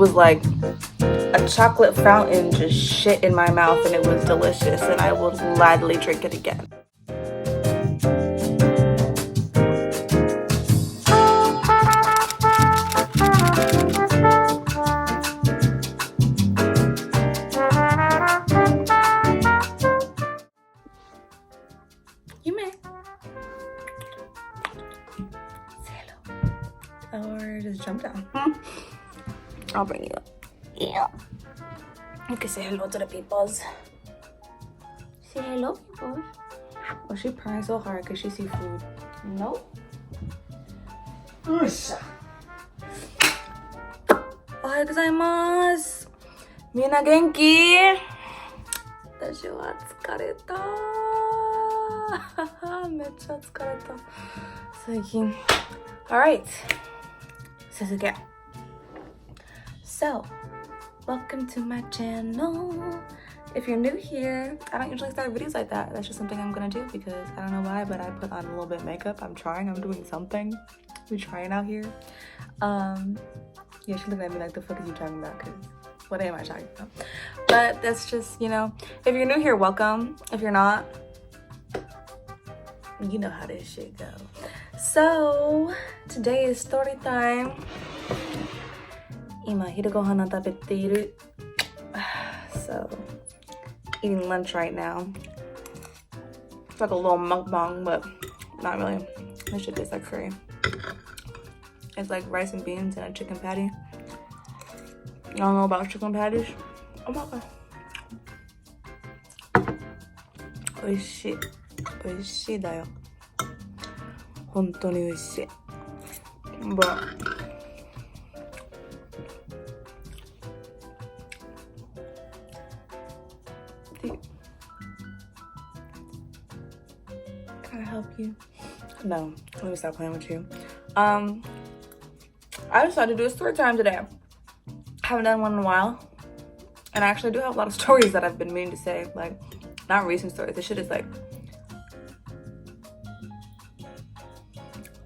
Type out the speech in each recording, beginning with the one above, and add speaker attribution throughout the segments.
Speaker 1: was like a chocolate fountain just shit in my mouth, and it was delicious, and I will gladly drink it again. You may say hello or just jump down. I'll bring you up. Yeah, you can say hello to the peoples. Say hello, people. Oh, she purring so hard because she see food. Nope. Ohayou gozaimasu. Minna genki? Watashi wa tsukareta. めっちゃ疲れた最近。Alright, Suzuki. So, welcome to my channel. If you're new here, I don't usually start videos like that. That's just something I'm gonna do because I don't know why, but I put on a little bit of makeup. I'm doing something. We're trying out here. Yeah, she's looking at me like, the fuck is you talking about? Because what am I talking about? But that's just, you know, if you're new here, welcome. If you're not, you know how this shit go. So today is story time. 今昼ご飯を食べている. So eating lunch right now. It's like a little mukbang, but not really. This shit tastes like curry. It's like rice and beans and a chicken patty. I don't know about chicken patties. Oh my god. 美味しい。美味しいだよ。本当に美味しい。But can I help you? No, let me stop playing with you. I decided to do a story time today. Haven't done one in a while. And I actually do have a lot of stories that I've been meaning to say. Like, not recent stories. This shit is like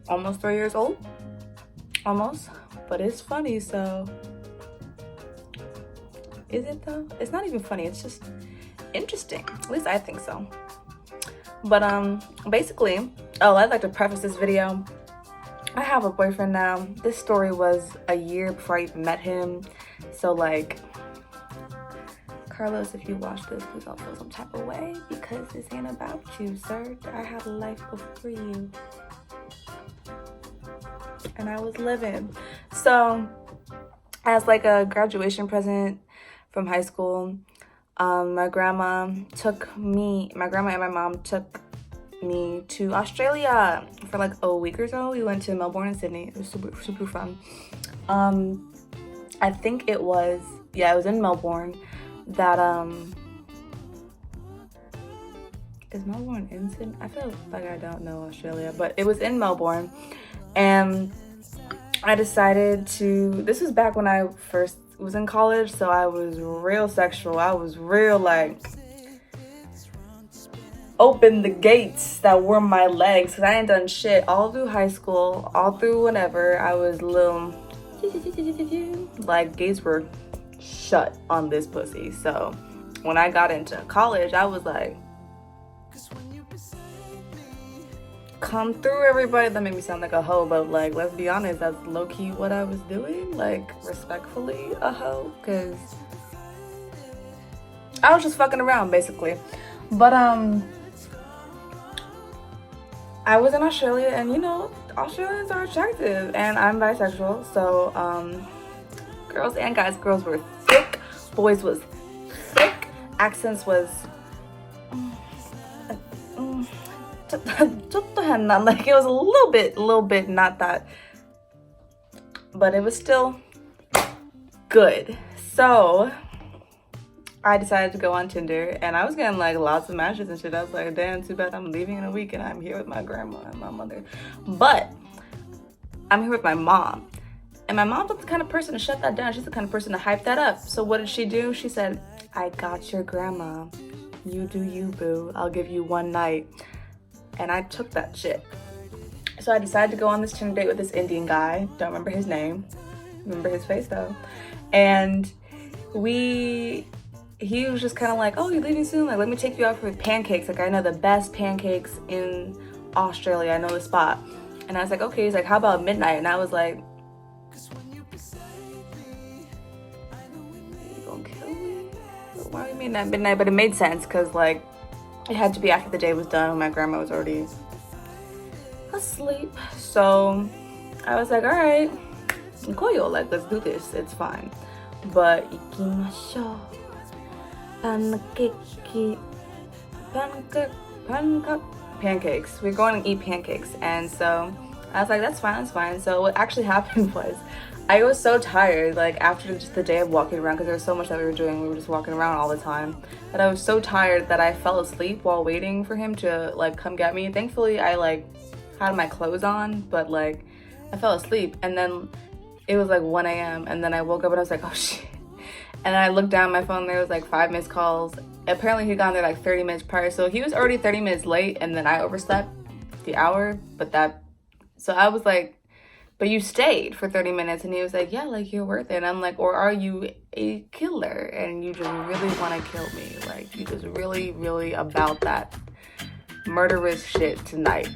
Speaker 1: almost 3 years old. Almost. But it's funny, so. Is it though? It's not even funny. It's just interesting. At least I think so. But basically, I'd like to preface this video. I have a boyfriend now. This story was a year before I even met him. So like, Carlos, if you watch this, please don't feel some type of way because this ain't about you, sir. I had a life before you. And I was living. So as like a graduation present from high school, my grandma and my mom took me to Australia for like a week or so. We went to Melbourne and Sydney. It was super fun. I think it was in Melbourne that is Melbourne in Sydney? I feel like I don't know Australia, but it was in Melbourne. And I decided to, this was back when I first was in college, so I was real sexual. I was real like, open the gates that were my legs, because I ain't done shit all through high school, all through whenever. I was little, like, gates were shut on this pussy. So when I got into college, I was like, come through, everybody. That made me sound like a hoe, but like, let's be honest, that's low-key what I was doing, like, respectfully a hoe, because I was just fucking around basically. But I was in Australia, and you know, Australians are attractive, and I'm bisexual, so girls and guys, girls were thick, boys was thick, accents was like, it was a little bit not that, but it was still good. So I decided to go on Tinder, and I was getting like lots of matches and shit. I was like, damn, too bad I'm leaving in a week and I'm here with my grandma and my mother. But I'm here with my mom, and my mom's not the kind of person to shut that down. She's the kind of person to hype that up. So what did she do? She said, I got your grandma. You do you, boo. I'll give you one night. And I took that shit. So I decided to go on this Tinder date with this Indian guy. Don't remember his name. remember his face though. And he was just kind of like, oh, you're leaving soon? Like, let me take you out for pancakes. Like, I know the best pancakes in Australia. I know the spot. And I was like, okay. He's like, how about midnight? And I was like, you gonna kill me? Why do you mean at midnight? But it made sense because, like, it had to be after the day was done. My grandma was already asleep. So I was like, all right, 𝕍𴜏, like, let's do this. It's fine. But 𴘍𴜏. Pancakes. We're going to eat pancakes. And so I was like, that's fine. So what actually happened was I was so tired, like, after just the day of walking around, because there was so much that we were doing. We were just walking around all the time, that I was so tired that I fell asleep while waiting for him to, like, come get me. Thankfully, I, like, had my clothes on, but, like, I fell asleep. And then it was like 1 a.m. and then I woke up and I was like, oh shit. And then I looked down my phone, there was like 5 missed calls. Apparently he'd gone there like 30 minutes prior. So he was already 30 minutes late, and then I overslept the hour. So I was like, but you stayed for 30 minutes. And he was like, yeah, like, you're worth it. And I'm like, or are you a killer and you just really want to kill me? Like, you just really, really about that murderous shit tonight?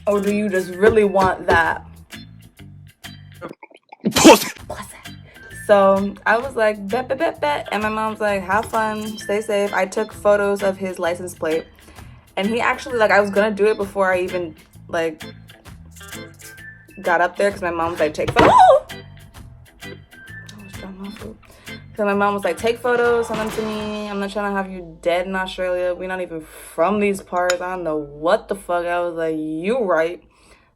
Speaker 1: Or do you just really want that? So I was like, bet. And my mom's like, have fun, stay safe. I took photos of his license plate. And he actually, like, I was gonna do it before I even, like, got up there, because my mom was like, take photos. So my mom was like, take photos, send them to me. I'm not trying to have you dead in Australia. We're not even from these parts. I don't know what the fuck. I was like, you right.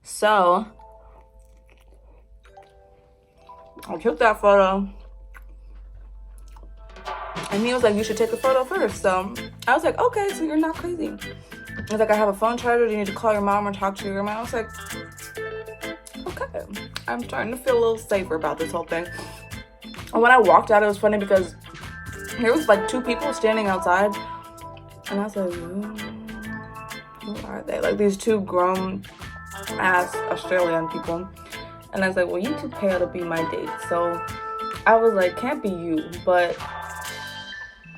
Speaker 1: So I took that photo, and he was like, you should take a photo first. So I was like, okay, so you're not crazy. He was like, I have a phone charger. Do you need to call your mom or talk to your mom? I was like, okay. I'm starting to feel a little safer about this whole thing. And when I walked out, it was funny because there was like 2 people standing outside, and I was like, who are they? Like, these 2 grown ass Australian people. And I was like, well, you too pale to be my date. So I was like, can't be you. But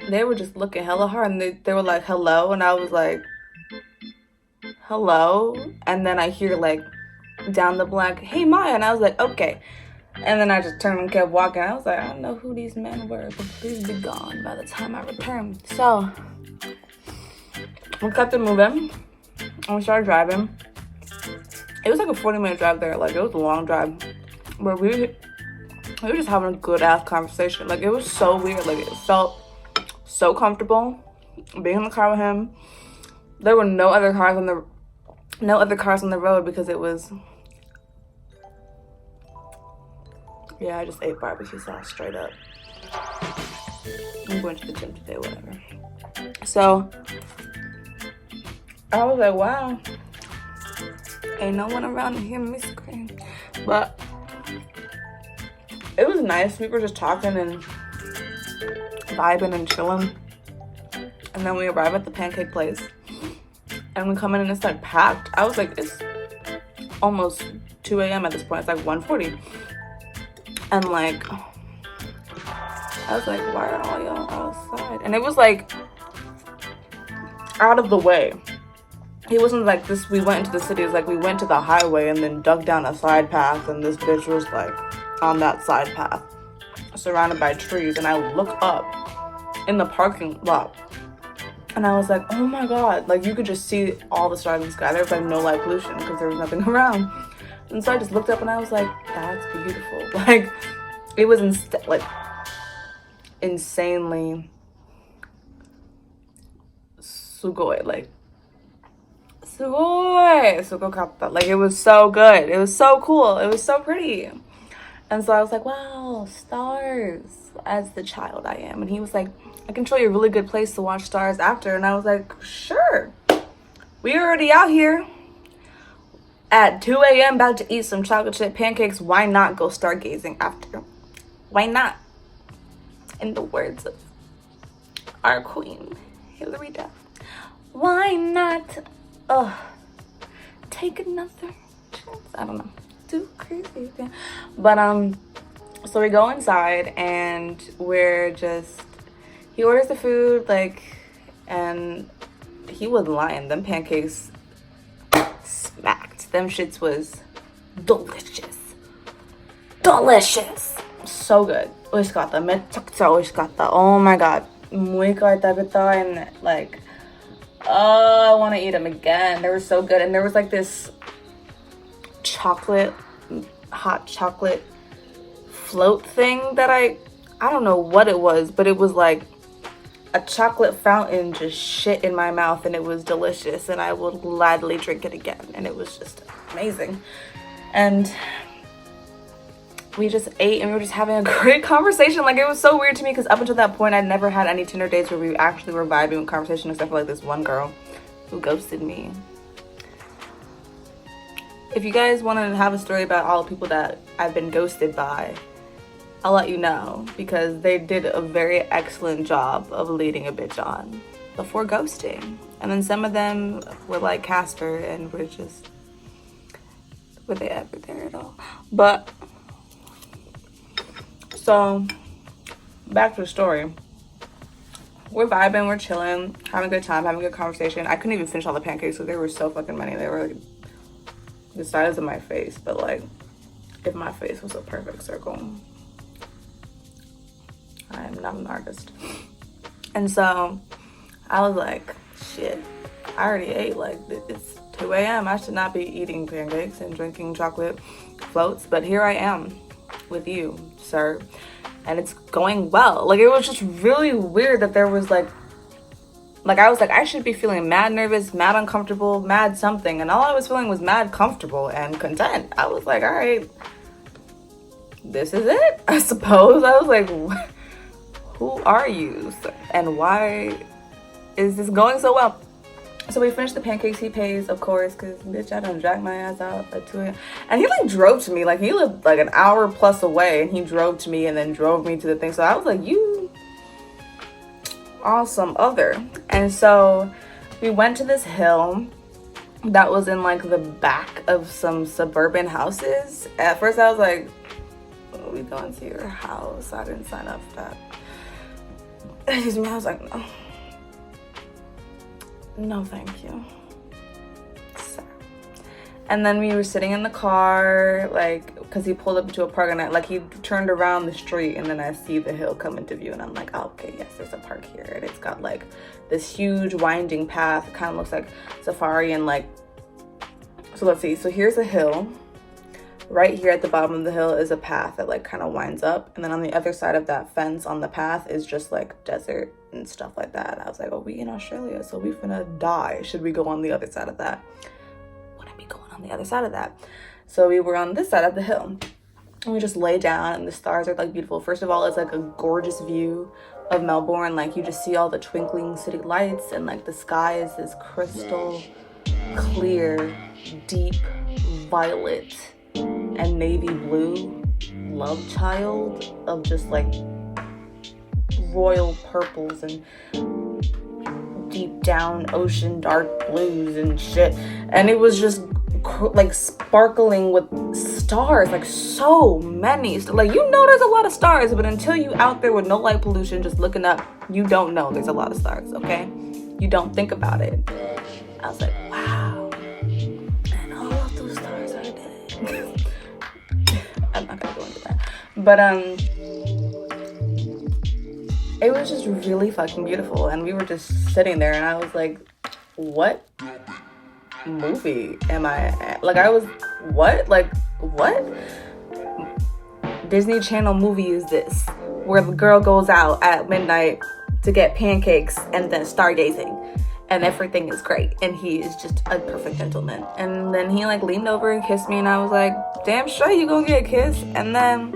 Speaker 1: they were just looking hella hard, and they were like, hello. And I was like, hello. And then I hear, like, down the block, hey, Maya. And I was like, okay. And then I just turned and kept walking. I was like, I don't know who these men were, but please be gone by the time I return. So we kept it moving, and we started driving. It was like a 40-minute drive there. Like, it was a long drive, but we were just having a good ass conversation. Like, it was so weird. Like, it felt so comfortable being in the car with him. There were no other cars on the road, because it was, yeah, I just ate barbecue sauce straight up. I'm going to the gym today, whatever. So I was like, wow, ain't no one around to hear me scream. But it was nice. We were just talking and vibing and chilling. And then we arrive at the pancake place, and we come in and it's like packed. I was like, it's almost 2 a.m. at this point. It's like 1:40. And like, I was like, why are all y'all outside? And it was like out of the way. It wasn't like this, we went into the city. It was like we went to the highway and then dug down a side path, and this bitch was like on that side path, surrounded by trees. And I look up in the parking lot, and I was like, oh my god, like, you could just see all the stars in the sky. There was like no light pollution because there was nothing around. And so I just looked up and I was like, that's beautiful. Like, it was like insanely sugoi, like sugoi, like, it was so good. It was so cool. It was so pretty. And so I was like, wow, stars, as the child I am. And he was like, I can show you a really good place to watch stars after. And I was like, sure. We already out here at 2 a.m. about to eat some chocolate chip pancakes. Why not go stargazing after? Why not? In the words of our queen, 𝕊𝕏. Why not? Take another chance. I don't know. too crazy. But so we go inside and he orders the food, like, and he wasn't lying. Them pancakes smacked. Them shits was delicious. So good. 美味しかった。めちゃくちゃ美味しかった。Oh my god. もう一回食べたい and like, oh, I want to eat them again. They were so good. And there was like this hot chocolate float thing that I don't know what it was, but it was like a chocolate fountain just shit in my mouth, and it was delicious, and I would gladly drink it again, and it was just amazing. And we just ate and we were just having a great conversation. Like, it was so weird to me because up until that point I'd never had any Tinder dates where we actually were vibing with conversation, except for like this one girl who ghosted me. If you guys want to have a story about all the people that I've been ghosted by, I'll let you know, because they did a very excellent job of leading a bitch on before ghosting. And then some of them were like Casper and were they ever there at all? But so back to the story. We're vibing, we're chilling, having a good time, having a good conversation. I couldn't even finish all the pancakes because they were so fucking many. They were like the size of my face, but like if my face was a perfect circle. I am not an artist. And so I was like, shit, I already ate. Like, it's 2 a.m. I should not be eating pancakes and drinking chocolate floats, but here I am with you, sir, and it's going well. Like, it was just really weird that there was like I was like, I should be feeling mad nervous, mad uncomfortable, mad something, and all I was feeling was mad comfortable and content. I was like, all right, this is it, I suppose. I was like, who are you and why is this going so well? So we finished the pancakes. He pays, of course, because bitch, I done dragged my ass out at 2 a.m. And he like drove to me. Like, he lived like an hour plus away, and he drove to me and then drove me to the thing. So I was like, you are some other. And so we went to this hill that was in like the back of some suburban houses. At first I was like, oh, we going to your house? I didn't sign up for that. Excuse me. I was like, no thank you, sir. And then we were sitting in the car, like, because he pulled up into a park, and like he turned around the street, and then I see the hill come into view, and I'm like, oh, okay, yes, there's a park here, and it's got like this huge winding path. It kind of looks like safari, and like, so let's see. So here's a hill. Right here at the bottom of the hill is a path that like kind of winds up, and then on the other side of that fence on the path is just like desert and stuff like that. And I was like, oh, we in Australia, so we finna die. Should we go on the other side of that? Wouldn't be going on the other side of that. So we were on this side of the hill, and we just lay down, and the stars are like beautiful. First of all, it's like a gorgeous view of Melbourne. Like, you just see all the twinkling city lights, and like the sky is this crystal clear, deep violet and navy blue love child of just like royal purples and deep down ocean dark blues and shit. And it was just like sparkling with stars, like so many. Like, you know there's a lot of stars, but until you out there with no light pollution just looking up, you don't know there's a lot of stars, okay? You don't think about it. I was like, wow, and all of those stars are dead. I'm not gonna go into that, but it was just really fucking beautiful, and we were just sitting there, and I was like, what movie am I at? Like, I was, what? Like, what Disney Channel movie is this, where the girl goes out at midnight to get pancakes and then stargazing, and everything is great, and he is just a perfect gentleman? And then he like leaned over and kissed me, and I was like, damn straight you gonna get a kiss. And then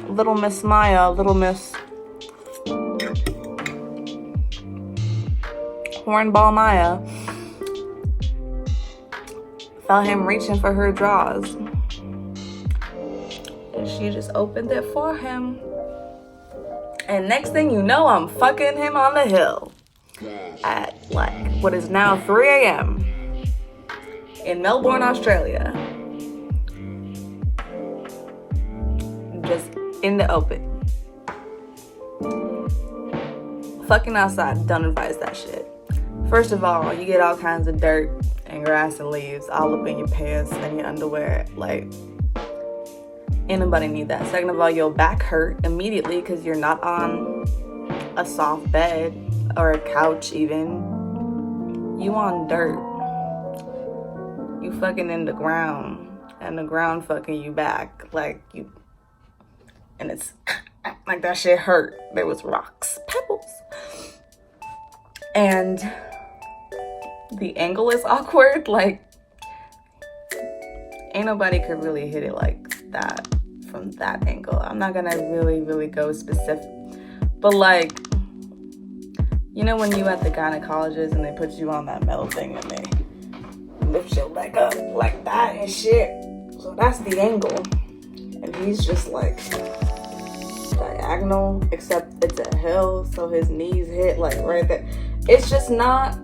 Speaker 1: little Miss Maya, little Miss Hornball Maya, felt him reaching for her drawers, and she just opened it for him. And next thing you know, I'm fucking him on the hill. at like what is now 3 a.m. in Melbourne, Australia. Just in the open. Fucking outside, don't advise that shit. First of all, you get all kinds of dirt and grass and leaves all up in your pants and your underwear. Like, anybody need that. Second of all, your back hurt immediately because you're not on a soft bed or a couch even. You on dirt. You fucking in the ground and the ground fucking you back. Like you, and it's like that shit hurt. There was rocks, pebbles. And the angle is awkward. Like, ain't nobody could really hit it like that from that angle. I'm not gonna really go specific, but like, you know when you at the gynecologist and they put you on that metal thing and they lift your leg up like that and shit. So that's the angle. And he's just like diagonal, except it's a hill, so his knees hit like right there. It's just not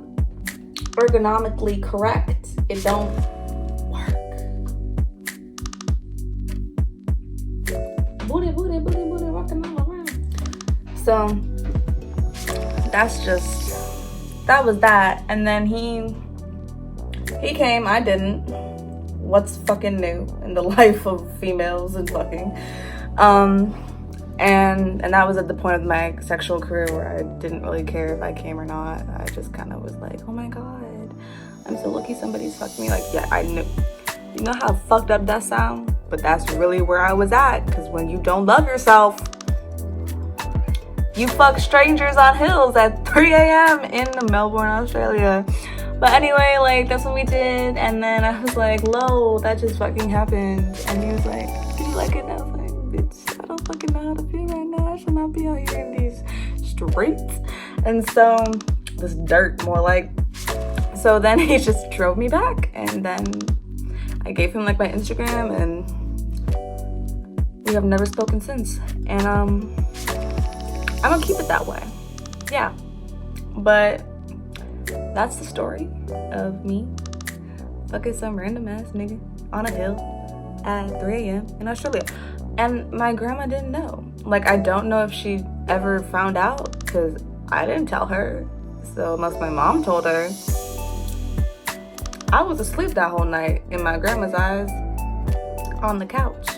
Speaker 1: ergonomically correct. It don't work. Booty, rocking all around. So that was that. And then he came, I didn't. What's fucking new in the life of females and fucking. And that was at the point of my sexual career where I didn't really care if I came or not. I just kind of was like, oh my God, I'm so lucky somebody's fucking me. Like, yeah, I knew. You know how fucked up that sound? But that's really where I was at. Because when you don't love yourself, you fuck strangers on hills at 3 a.m. in Melbourne, Australia. But anyway, like, that's what we did. And then I was like, "Lo, that just fucking happened." And he was like, "Do you like it?" And I was like, "Bitch, I don't fucking know how to feel right now. I should not be out here in these streets." And so, this dirt, more like. So then he just drove me back. And then I gave him, like, my Instagram. And we have never spoken since. And, I'm gonna keep it that way. Yeah. But that's the story of me fucking some random ass nigga on a hill at 3 a.m. in Australia. And my grandma didn't know. Like, I don't know if she ever found out because I didn't tell her. So unless my mom told her. I was asleep that whole night in my grandma's eyes on the couch.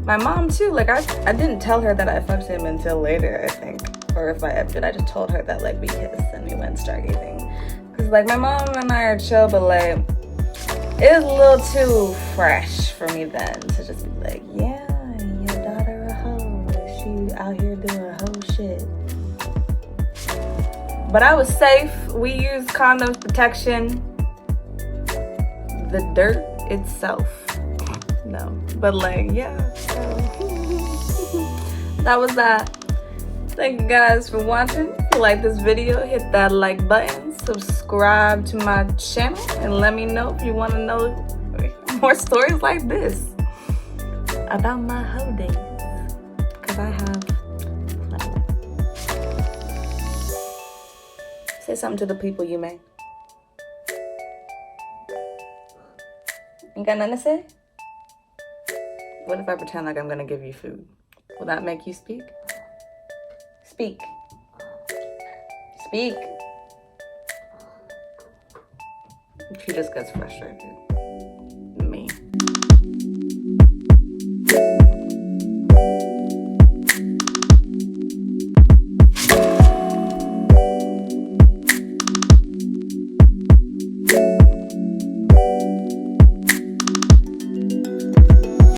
Speaker 1: My mom too, like I didn't tell her that I fucked him until later, I think. Or if I ever did, I just told her that like we kissed and we went stargazing. Cause like my mom and I are chill, but like it was a little too fresh for me then to just be like, yeah, your daughter a hoe. She out here doing hoe shit. But I was safe. We used condom protection. The dirt itself. No, but like, yeah, so that was that. Thank you guys for watching. If you like this video, hit that like button, subscribe to my channel, and let me know if you want to know more stories like this about my hoe days, because I have plenty. Say something to the people, you may. Ain't got nothing to say? What if I pretend like I'm gonna give you food? Will that make you speak? Speak. Speak. She just gets frustrated.